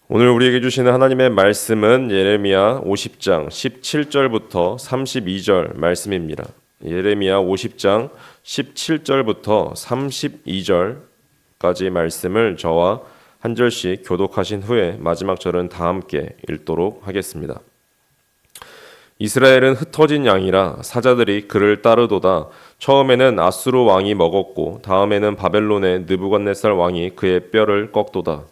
오늘 우리에게 주시는 하나님의 말씀은 예레미야 50장 17절부터 32절 말씀입니다. 예레미야 50장 17절부터 32절까지 말씀을 저와 한 절씩 교독하신 후에 마지막 절은 다 함께 읽도록 하겠습니다. 이스라엘은 흩어진 양이라 사자들이 그를 따르도다. 처음에는 아수르 왕이 먹었고 다음에는 바벨론의 느부갓네살 왕이 그의 뼈를 꺾도다.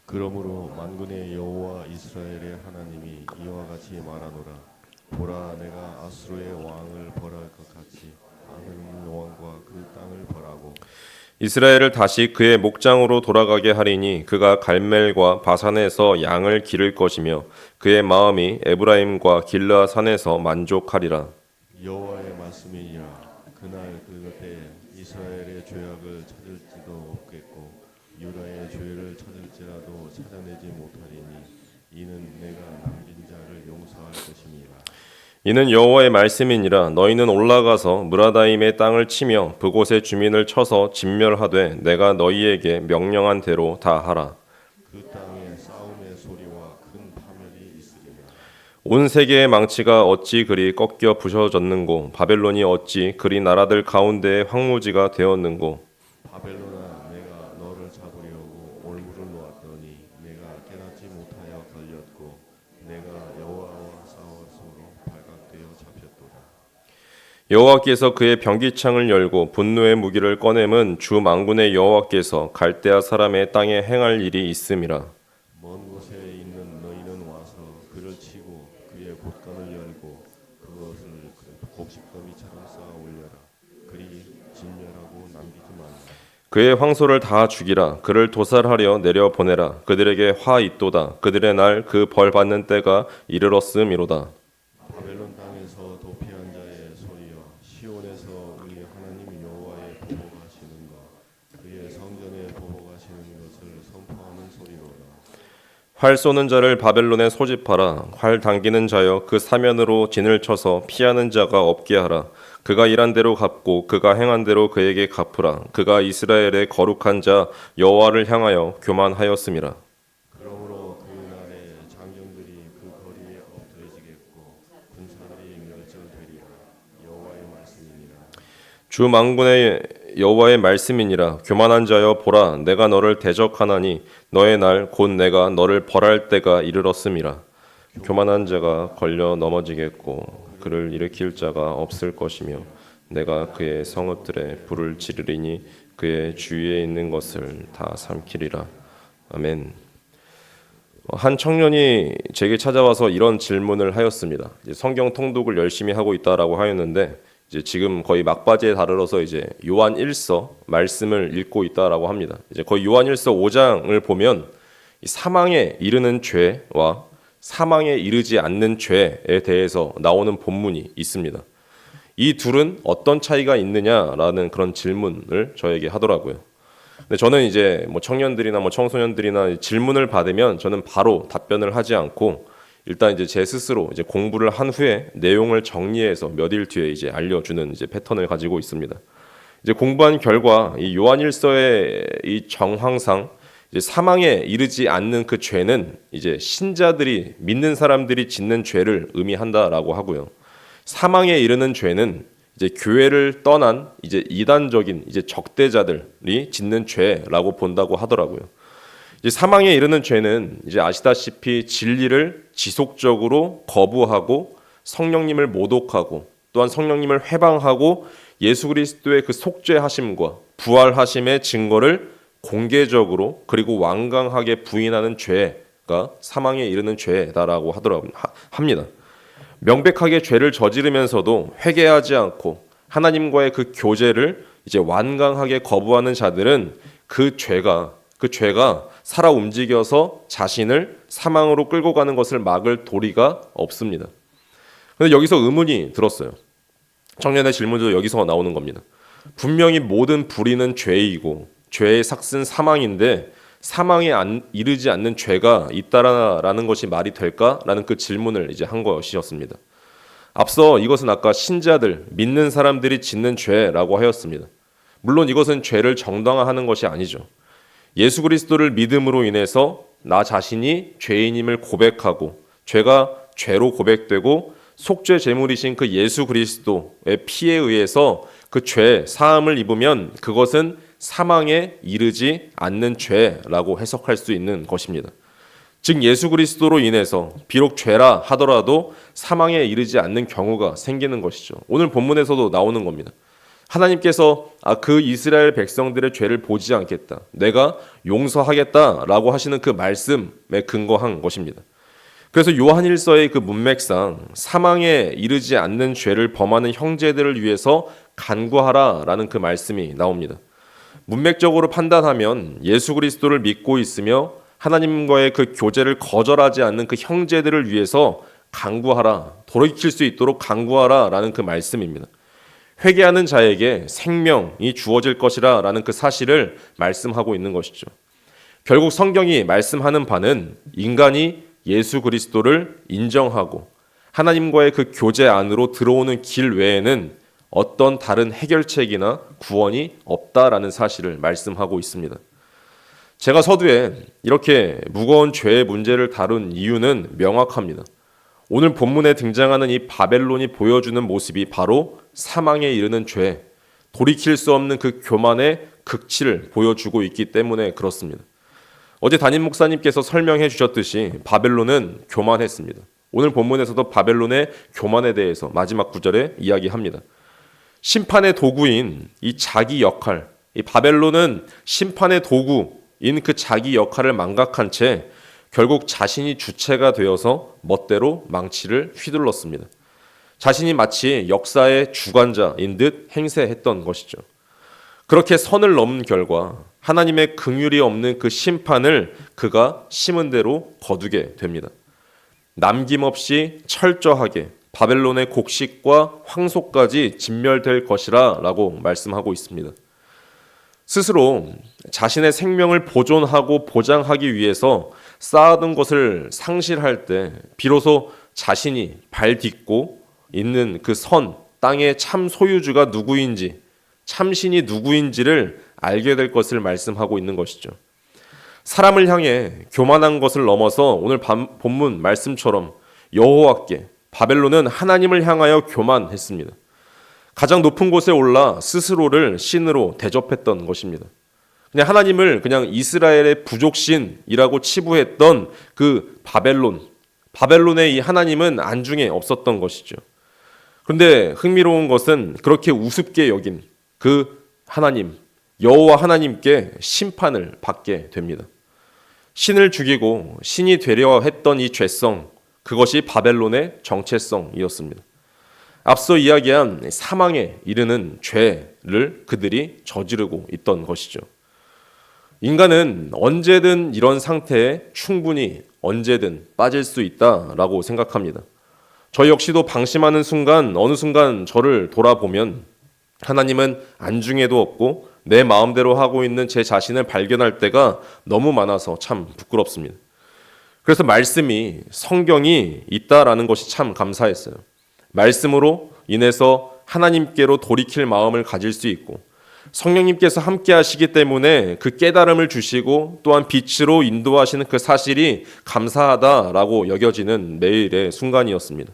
그러므로 만군의 여호와 이스라엘의 하나님이 이와 같이 말하노라. 보라, 내가 아수르의 왕을 벌할 것 같이 아흐르 왕과 그 땅을 벌하고 이스라엘을 다시 그의 목장으로 돌아가게 하리니 그가 갈멜과 바산에서 양을 기를 것이며 그의 마음이 에브라임과 길르아 산에서 만족하리라. 여호와의 말씀이니라. 그날 그때 이스라엘의 죄악을 찾을지도 없겠고 유다의 죄를 찾을지라도 찾아내지 못하리니 이는 내가 남긴 자를 용서할 것임이라. 이는 여호와의 말씀이니라. 너희는 올라가서 무라다임의 땅을 치며 그곳의 주민을 쳐서 진멸하되 내가 너희에게 명령한 대로 다 하라. 그 땅에 싸움의 소리와 큰 파멸이 있으리라. 온 세계의 망치가 어찌 그리 꺾여 부셔졌는고 바벨론이 어찌 그리 나라들 가운데의 황무지가 되었는고. 바벨론아, 내가 너를 잡으려고 올무를 놓았더니 내가 깨닫지 못하여 걸렸고 내가 여호와와 싸워서로 발각되어 잡혔도다. 여호와께서 그의 병기창을 열고 분노의 무기를 꺼냄은 주 만군의 여호와께서 갈대아 사람의 땅에 행할 일이 있음이라. 먼 곳에 있는 너희는 와서 그를 치고 그의 곳간을 열고 그것을 곡식더미처럼 쌓아 올려라. 그리 진멸하고 남기지 말라. 그의 황소를 다 죽이라. 그를 도살하려 내려 보내라. 그들에게 화 있도다. 그들의 날 그 벌 받는 때가 이르렀음이로다. 바벨론 땅에서 도피한 자의 소리여, 시온에서 우리 하나님 여호와의 보복하시는 것, 그의 성전에 보복하시는 것을 선포하는 소리로라. 활 쏘는 자를 바벨론에 소집하라. 활 당기는 자여 그 사면으로 진을 쳐서 피하는 자가 없게 하라. 그가 일한 대로 갚고 그가 행한 대로 그에게 갚으라. 그가 이스라엘의 거룩한 자 여호와를 향하여 교만하였음이라. 그러므로 그 날에 장정들이 그 거리에 엎드러지겠고 군사들이 멸절되리라. 여호와의 말씀이니라. 주 만군의 여호와의 말씀이니라. 교만한 자여 보라, 내가 너를 대적하나니 너의 날 곧 내가 너를 벌할 때가 이르렀음이라. 교만한 자가 걸려 넘어지겠고 그를 일으킬 자가 없을 것이며 내가 그의 성읍들에 불을 지르리니 그의 주위에 있는 것을 다 삼키리라. 아멘. 한 청년이 제게 찾아와서 이런 질문을 하였습니다. 이제 성경 통독을 열심히 하고 있다라고 하였는데 이제 지금 거의 막바지에 다르러서 이제 요한 1서 말씀을 읽고 있다라고 합니다. 이제 거의 요한 1서 5장을 보면 이 사망에 이르는 죄와 사망에 이르지 않는 죄에 대해서 나오는 본문이 있습니다. 이 둘은 어떤 차이가 있느냐라는 그런 질문을 저에게 하더라고요. 근데 저는 이제 뭐 청년들이나 뭐 청소년들이나 질문을 받으면 저는 바로 답변을 하지 않고 일단 이제 제 스스로 이제 공부를 한 후에 내용을 정리해서 몇 일 뒤에 이제 알려주는 이제 패턴을 가지고 있습니다. 이제 공부한 결과 이 요한일서의 이 정황상 이제 사망에 이르지 않는 그 죄는 이제 신자들이 믿는 사람들이 짓는 죄를 의미한다라고 하고요. 사망에 이르는 죄는 이제 교회를 떠난 이제 이단적인 이제 적대자들이 짓는 죄라고 본다고 하더라고요. 이제 사망에 이르는 죄는 이제 아시다시피 진리를 지속적으로 거부하고 성령님을 모독하고 또한 성령님을 회방하고 예수 그리스도의 그 속죄하심과 부활하심의 증거를 공개적으로 그리고 완강하게 부인하는 죄가 사망에 이르는 죄다라고 합니다. 명백하게 죄를 저지르면서도 회개하지 않고 하나님과의 그 교제를 이제 완강하게 거부하는 자들은 그 죄가 살아 움직여서 자신을 사망으로 끌고 가는 것을 막을 도리가 없습니다. 그런데 여기서 의문이 들었어요. 청년의 질문도 여기서 나오는 겁니다. 분명히 모든 불의는 죄이고 죄의 삭은 사망인데 사망에 이르지 않는 죄가 있다라는 것이 말이 될까라는 그 질문을 이제 한 것이었습니다. 앞서 이것은 아까 신자들, 믿는 사람들이 짓는 죄라고 하였습니다. 물론 이것은 죄를 정당화하는 것이 아니죠. 예수 그리스도를 믿음으로 인해서 나 자신이 죄인임을 고백하고 죄가 죄로 고백되고 속죄 제물이신 그 예수 그리스도의 피에 의해서 그 죄 사함을 입으면 그것은 사망에 이르지 않는 죄라고 해석할 수 있는 것입니다. 즉 예수 그리스도로 인해서 비록 죄라 하더라도 사망에 이르지 않는 경우가 생기는 것이죠. 오늘 본문에서도 나오는 겁니다. 하나님께서 그 이스라엘 백성들의 죄를 보지 않겠다, 내가 용서하겠다라고 하시는 그 말씀에 근거한 것입니다. 그래서 요한일서의 그 문맥상 사망에 이르지 않는 죄를 범하는 형제들을 위해서 간구하라라는 그 말씀이 나옵니다. 문맥적으로 판단하면 예수 그리스도를 믿고 있으며 하나님과의 그 교제를 거절하지 않는 그 형제들을 위해서 간구하라, 돌이킬 수 있도록 간구하라라는 그 말씀입니다. 회개하는 자에게 생명이 주어질 것이라 라는 그 사실을 말씀하고 있는 것이죠. 결국 성경이 말씀하는 바는 인간이 예수 그리스도를 인정하고 하나님과의 그 교제 안으로 들어오는 길 외에는 어떤 다른 해결책이나 구원이 없다라는 사실을 말씀하고 있습니다. 제가 서두에 이렇게 무거운 죄의 문제를 다룬 이유는 명확합니다. 오늘 본문에 등장하는 이 바벨론이 보여주는 모습이 바로 사망에 이르는 죄, 돌이킬 수 없는 그 교만의 극치를 보여주고 있기 때문에 그렇습니다. 어제 담임 목사님께서 설명해 주셨듯이 바벨론은 교만했습니다. 오늘 본문에서도 바벨론의 교만에 대해서 마지막 구절에 이야기합니다. 심판의 도구인 이 자기 역할, 이 바벨론은 심판의 도구인 그 자기 역할을 망각한 채 결국 자신이 주체가 되어서 멋대로 망치를 휘둘렀습니다. 자신이 마치 역사의 주관자인 듯 행세했던 것이죠. 그렇게 선을 넘은 결과 하나님의 긍휼이 없는 그 심판을 그가 심은 대로 거두게 됩니다. 남김없이 철저하게 바벨론의 곡식과 황소까지 진멸될 것이라 라고 말씀하고 있습니다. 스스로 자신의 생명을 보존하고 보장하기 위해서 쌓아둔 것을 상실할 때 비로소 자신이 발 딛고 있는 그 선, 땅의 참 소유주가 누구인지, 참신이 누구인지를 알게 될 것을 말씀하고 있는 것이죠. 사람을 향해 교만한 것을 넘어서 오늘 본문 말씀처럼 여호와께, 바벨론은 하나님을 향하여 교만했습니다. 가장 높은 곳에 올라 스스로를 신으로 대접했던 것입니다. 그냥 하나님을 그냥 이스라엘의 부족신이라고 치부했던 그 바벨론의 이 하나님은 안중에 없었던 것이죠. 그런데 흥미로운 것은 그렇게 우습게 여긴 그 하나님, 여호와 하나님께 심판을 받게 됩니다. 신을 죽이고 신이 되려 했던 이 죄성, 그것이 바벨론의 정체성이었습니다. 앞서 이야기한 사망에 이르는 죄를 그들이 저지르고 있던 것이죠. 인간은 언제든 이런 상태에 충분히 언제든 빠질 수 있다라고 생각합니다. 저 역시도 방심하는 순간, 어느 순간 저를 돌아보면 하나님은 안중에도 없고 내 마음대로 하고 있는 제 자신을 발견할 때가 너무 많아서 참 부끄럽습니다. 그래서 말씀이, 성경이 있다라는 것이 참 감사했어요. 말씀으로 인해서 하나님께로 돌이킬 마음을 가질 수 있고 성령님께서 함께 하시기 때문에 그 깨달음을 주시고 또한 빛으로 인도하시는 그 사실이 감사하다라고 여겨지는 매일의 순간이었습니다.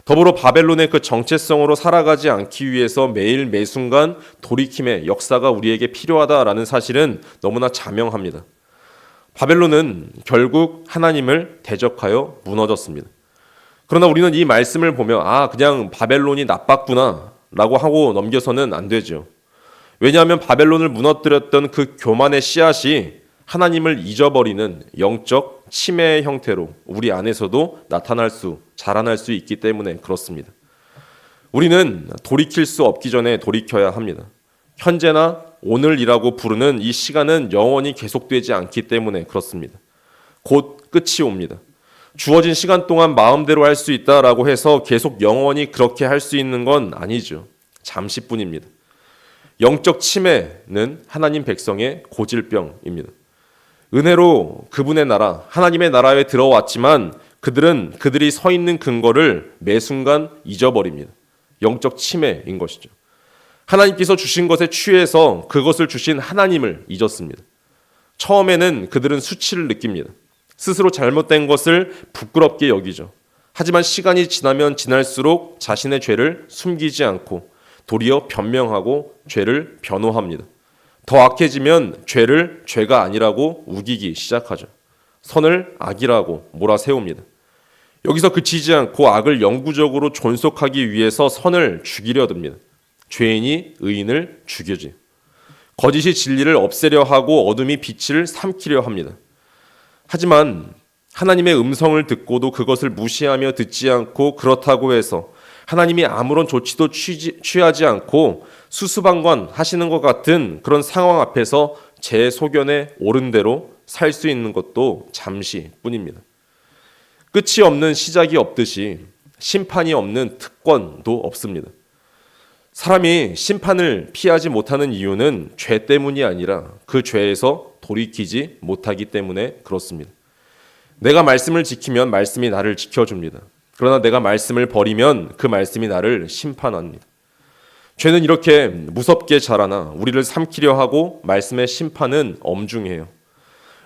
더불어 바벨론의 그 정체성으로 살아가지 않기 위해서 매일 매순간 돌이킴의 역사가 우리에게 필요하다라는 사실은 너무나 자명합니다. 바벨론은 결국 하나님을 대적하여 무너졌습니다. 그러나 우리는 이 말씀을 보며 그냥 바벨론이 나빴구나 라고 하고 넘겨서는 안 되죠. 왜냐하면 바벨론을 무너뜨렸던 그 교만의 씨앗이 하나님을 잊어버리는 영적 치매의 형태로 우리 안에서도 자라날 수 있기 때문에 그렇습니다. 우리는 돌이킬 수 없기 전에 돌이켜야 합니다. 현재나 오늘이라고 부르는 이 시간은 영원히 계속되지 않기 때문에 그렇습니다. 곧 끝이 옵니다. 주어진 시간 동안 마음대로 할 수 있다라고 해서 계속 영원히 그렇게 할 수 있는 건 아니죠. 잠시뿐입니다. 영적 치매는 하나님 백성의 고질병입니다. 은혜로 그분의 나라, 하나님의 나라에 들어왔지만 그들이 서 있는 근거를 매 순간 잊어버립니다. 영적 치매인 것이죠. 하나님께서 주신 것에 취해서 그것을 주신 하나님을 잊었습니다. 처음에는 그들은 수치를 느낍니다. 스스로 잘못된 것을 부끄럽게 여기죠. 하지만 시간이 지나면 지날수록 자신의 죄를 숨기지 않고 도리어 변명하고 죄를 변호합니다. 더 악해지면 죄를 죄가 아니라고 우기기 시작하죠. 선을 악이라고 몰아세웁니다. 여기서 그치지 않고 악을 영구적으로 존속하기 위해서 선을 죽이려 듭니다. 죄인이 의인을 죽이지. 거짓이 진리를 없애려 하고 어둠이 빛을 삼키려 합니다. 하지만 하나님의 음성을 듣고도 그것을 무시하며 듣지 않고 그렇다고 해서 하나님이 아무런 조치도 취하지 않고 수수방관 하시는 것 같은 그런 상황 앞에서 제 소견에 옳은 대로 살 수 있는 것도 잠시뿐입니다. 끝이 없는 시작이 없듯이 심판이 없는 특권도 없습니다. 사람이 심판을 피하지 못하는 이유는 죄 때문이 아니라 그 죄에서 돌이키지 못하기 때문에 그렇습니다. 내가 말씀을 지키면 말씀이 나를 지켜줍니다. 그러나 내가 말씀을 버리면 그 말씀이 나를 심판합니다. 죄는 이렇게 무섭게 자라나 우리를 삼키려 하고 말씀의 심판은 엄중해요.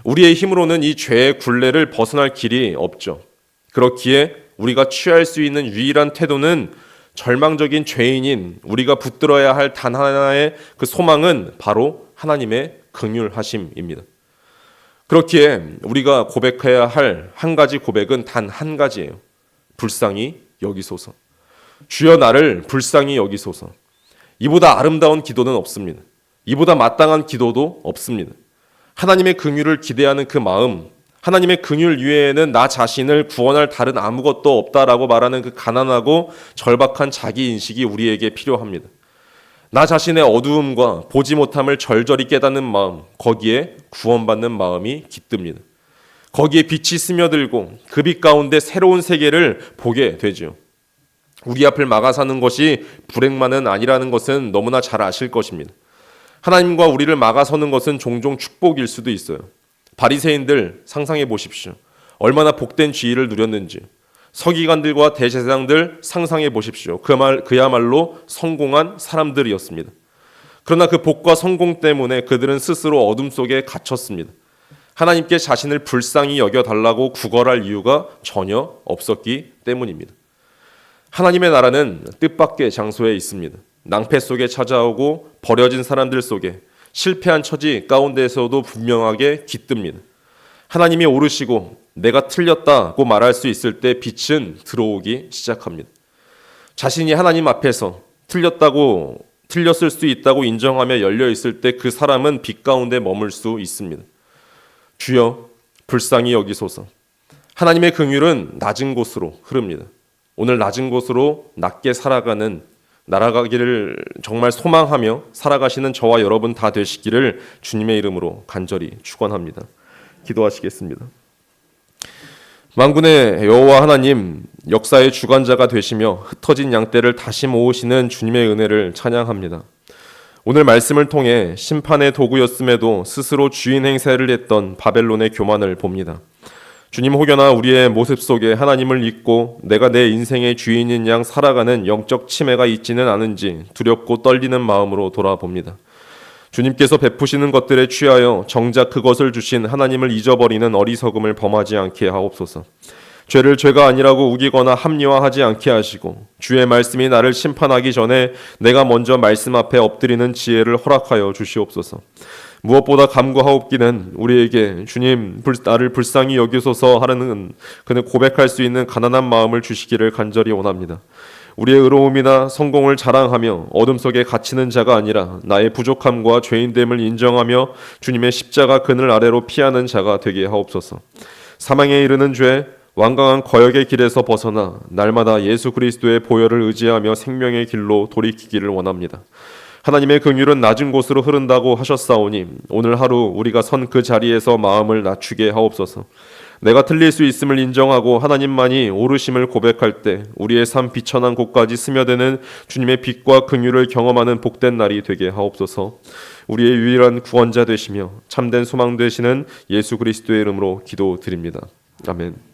우리의 힘으로는 이 죄의 굴레를 벗어날 길이 없죠. 그렇기에 우리가 취할 수 있는 유일한 태도는 절망적인 죄인인 우리가 붙들어야 할 단 하나의 그 소망은 바로 하나님의 긍휼하심입니다. 그렇기에 우리가 고백해야 할 한 가지 고백은 단 한 가지예요. 불쌍히 여기소서. 주여 나를 불쌍히 여기소서. 이보다 아름다운 기도는 없습니다. 이보다 마땅한 기도도 없습니다. 하나님의 긍휼을 기대하는 그 마음, 하나님의 긍휼 위에는 나 자신을 구원할 다른 아무것도 없다라고 말하는 그 가난하고 절박한 자기 인식이 우리에게 필요합니다. 나 자신의 어두움과 보지 못함을 절절히 깨닫는 마음, 거기에 구원받는 마음이 깃듭니다. 거기에 빛이 스며들고 그 빛 가운데 새로운 세계를 보게 되죠. 우리 앞을 막아서는 것이 불행만은 아니라는 것은 너무나 잘 아실 것입니다. 하나님과 우리를 막아서는 것은 종종 축복일 수도 있어요. 바리새인들 상상해 보십시오. 얼마나 복된 지위를 누렸는지. 서기관들과 대제사장들 상상해 보십시오. 그야말로 성공한 사람들이었습니다. 그러나 그 복과 성공 때문에 그들은 스스로 어둠 속에 갇혔습니다. 하나님께 자신을 불쌍히 여겨달라고 구걸할 이유가 전혀 없었기 때문입니다. 하나님의 나라는 뜻밖의 장소에 있습니다. 낭패 속에 찾아오고 버려진 사람들 속에 실패한 처지 가운데에서도 분명하게 깃듭니다. 하나님이 오르시고 내가 틀렸다고 말할 수 있을 때 빛은 들어오기 시작합니다. 자신이 하나님 앞에서 틀렸을 수 있다고 인정하며 열려 있을 때 그 사람은 빛 가운데 머물 수 있습니다. 주여 불쌍히 여기소서. 하나님의 긍휼은 낮은 곳으로 흐릅니다. 오늘 낮은 곳으로 낮게 날아가기를 정말 소망하며 살아가시는 저와 여러분 다 되시기를 주님의 이름으로 간절히 축원합니다. 기도하시겠습니다. 만군의 여호와 하나님, 역사의 주관자가 되시며 흩어진 양떼를 다시 모으시는 주님의 은혜를 찬양합니다. 오늘 말씀을 통해 심판의 도구였음에도 스스로 주인 행세를 했던 바벨론의 교만을 봅니다. 주님, 혹여나 우리의 모습 속에 하나님을 잊고 내가 내 인생의 주인인 양 살아가는 영적 치매가 있지는 않은지 두렵고 떨리는 마음으로 돌아봅니다. 주님께서 베푸시는 것들에 취하여 정작 그것을 주신 하나님을 잊어버리는 어리석음을 범하지 않게 하옵소서. 죄를 죄가 아니라고 우기거나 합리화하지 않게 하시고 주의 말씀이 나를 심판하기 전에 내가 먼저 말씀 앞에 엎드리는 지혜를 허락하여 주시옵소서. 무엇보다 간구하옵기는 우리에게 주님 나를 불쌍히 여기소서 하는 그는 고백할 수 있는 가난한 마음을 주시기를 간절히 원합니다. 우리의 의로움이나 성공을 자랑하며 어둠 속에 갇히는 자가 아니라 나의 부족함과 죄인됨을 인정하며 주님의 십자가 그늘 아래로 피하는 자가 되게 하옵소서. 사망에 이르는 죄, 완강한 거역의 길에서 벗어나 날마다 예수 그리스도의 보혈을 의지하며 생명의 길로 돌이키기를 원합니다. 하나님의 긍휼은 낮은 곳으로 흐른다고 하셨사오니 오늘 하루 우리가 선 그 자리에서 마음을 낮추게 하옵소서. 내가 틀릴 수 있음을 인정하고 하나님만이 오르심을 고백할 때 우리의 삶 비천한 곳까지 스며드는 주님의 빛과 긍휼을 경험하는 복된 날이 되게 하옵소서. 우리의 유일한 구원자 되시며 참된 소망 되시는 예수 그리스도의 이름으로 기도드립니다. 아멘.